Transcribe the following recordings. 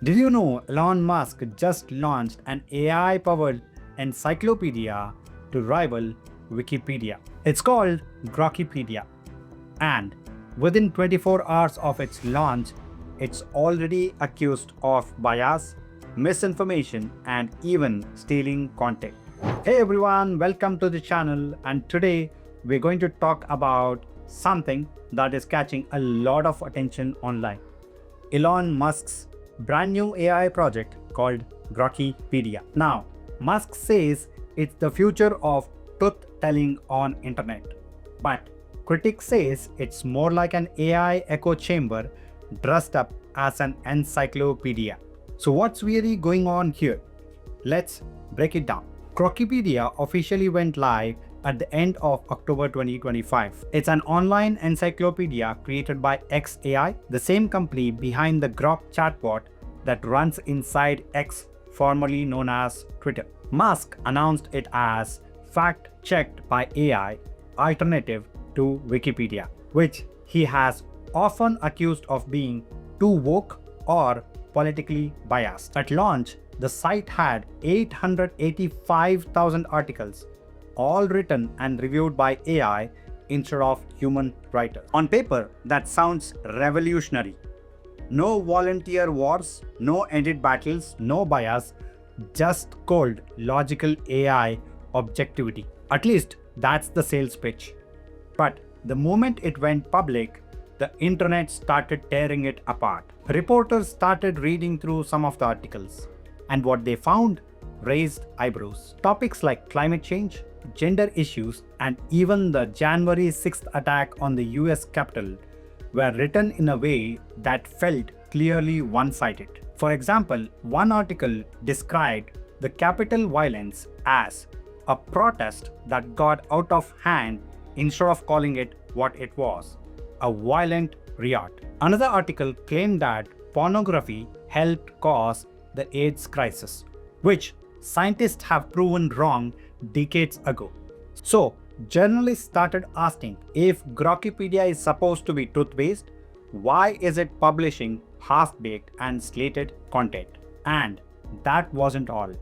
Did you know Elon Musk just launched an AI-powered encyclopedia to rival Wikipedia? It's called Grokipedia, and within 24 hours of its launch, it's already accused of bias, misinformation, and even stealing content. Hey everyone, welcome to the channel, and today we're going to talk about something that is catching a lot of attention online. Elon Musk's brand new AI project called Grokipedia. Now, Musk says it's the future of truth-telling on internet, but critics says it's more like an AI echo chamber dressed up as an encyclopedia. So what's really going on here? Let's break it down. Grokipedia officially went live at the end of October 2025. It's an online encyclopedia created by XAI, the same company behind the Grok chatbot that runs inside X, formerly known as Twitter. Musk announced it as fact-checked by AI alternative to Wikipedia, which he has often accused of being too woke or politically biased. At launch, the site had 885,000 articles, all written and reviewed by AI instead of human writers. On paper, that sounds revolutionary. No volunteer wars, no edit battles, no bias, just cold, logical AI objectivity. At least that's the sales pitch. But the moment it went public, the internet started tearing it apart. Reporters started reading through some of the articles, and what they found raised eyebrows. Topics like climate change, gender issues, and even the January 6th attack on the US Capitol were written in a way that felt clearly one-sided. For example, one article described the Capitol violence as a protest that got out of hand instead of calling it what it was, a violent riot. Another article claimed that pornography helped cause the AIDS crisis, which scientists have proven wrong decades ago. So, journalists started asking, if Grokipedia is supposed to be truth-based, why is it publishing half-baked and slated content? And that wasn't all.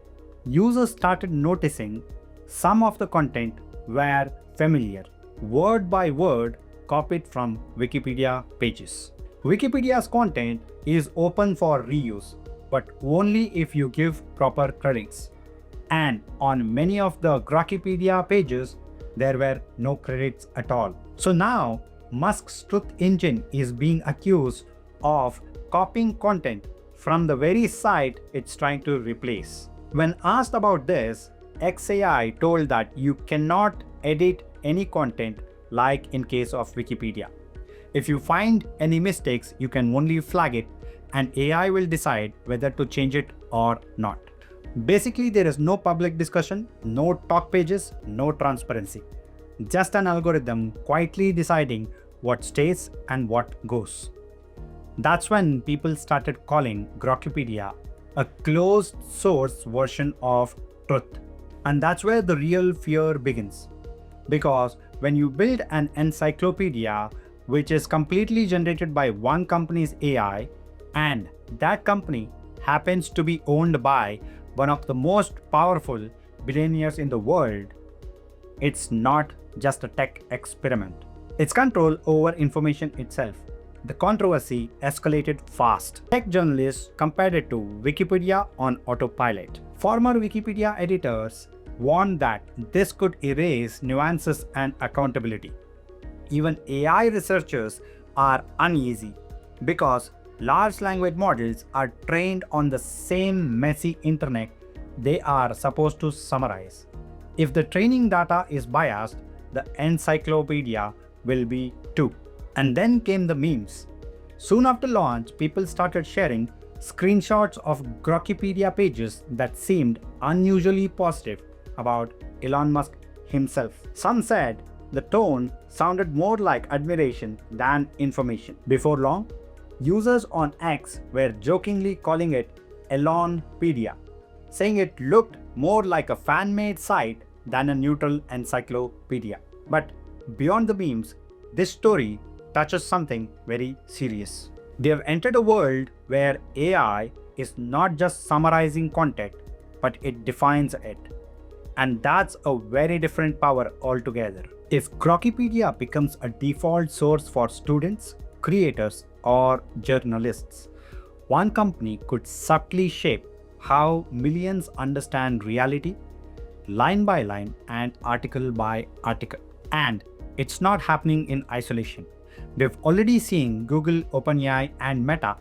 Users started noticing some of the content were familiar, word by word copied from Wikipedia pages. Wikipedia's content is open for reuse, but only if you give proper credits. And on many of the Grokipedia pages, there were no credits at all. So now, Musk's truth engine is being accused of copying content from the very site it's trying to replace. When asked about this, XAI told that you cannot edit any content like in case of Wikipedia. If you find any mistakes, you can only flag it and AI will decide whether to change it or not. Basically, there is no public discussion, no talk pages, no transparency. Just an algorithm quietly deciding what stays and what goes. That's when people started calling Grokipedia a closed source version of truth. And that's where the real fear begins. Because when you build an encyclopedia which is completely generated by one company's AI, and that company happens to be owned by one of the most powerful billionaires in the world, it's not just a tech experiment. It's control over information itself. The controversy escalated fast. Tech journalists compared it to Wikipedia on autopilot. Former Wikipedia editors warned that this could erase nuances and accountability. Even AI researchers are uneasy because large language models are trained on the same messy internet they are supposed to summarize. If the training data is biased, the encyclopedia will be too. And then came the memes. Soon after launch, people started sharing screenshots of Grokipedia pages that seemed unusually positive about Elon Musk himself. Some said the tone sounded more like admiration than information. Before long, users on X were jokingly calling it Elonpedia, saying it looked more like a fan-made site than a neutral encyclopedia. But beyond the memes, this story touches something very serious. They have entered a world where AI is not just summarizing content, but it defines it. And that's a very different power altogether. If Grokipedia becomes a default source for students, creators, or journalists, one company could subtly shape how millions understand reality, line by line and article by article. And it's not happening in isolation. We've already seen Google, OpenAI, and Meta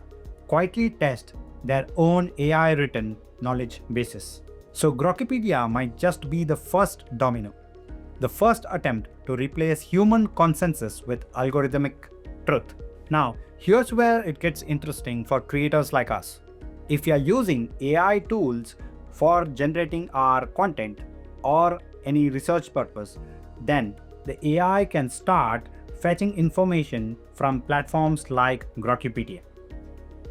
quietly test their own AI written knowledge bases. So Grokipedia might just be the first domino, the first attempt to replace human consensus with algorithmic truth. Now, here's where it gets interesting for creators like us. If you are using AI tools for generating our content or any research purpose, then the AI can start fetching information from platforms like Grokipedia.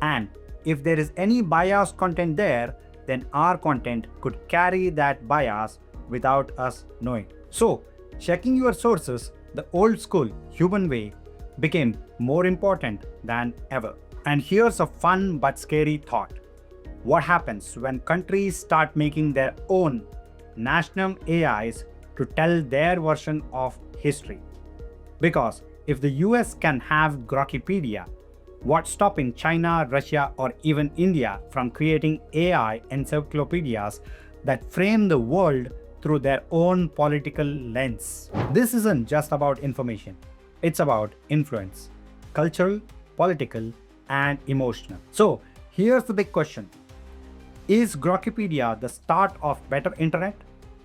And if there is any biased content there, then our content could carry that bias without us knowing. So, checking your sources the old school human way became more important than ever. And here's a fun but scary thought. What happens when countries start making their own national AIs to tell their version of history? Because if the US can have Grokipedia, what's stopping China, Russia, or even India from creating AI encyclopedias that frame the world through their own political lens? This isn't just about information. It's about influence, cultural, political, and emotional. So here's the big question. Is Grokipedia the start of better internet?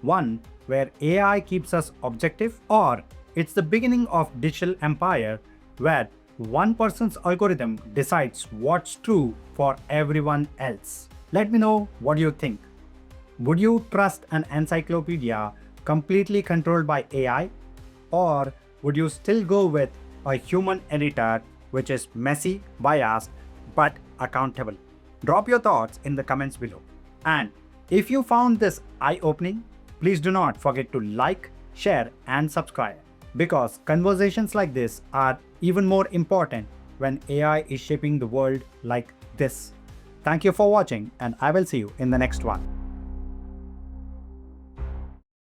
One where AI keeps us objective? Or it's the beginning of digital empire where one person's algorithm decides what's true for everyone else? Let me know what you think. Would you trust an encyclopedia completely controlled by AI? Or would you still go with a human editor which is messy, biased, but accountable? Drop your thoughts in the comments below. And if you found this eye-opening, please do not forget to like, share, and subscribe, because conversations like this are even more important when AI is shaping the world like this. Thank you for watching, and I will see you in the next one.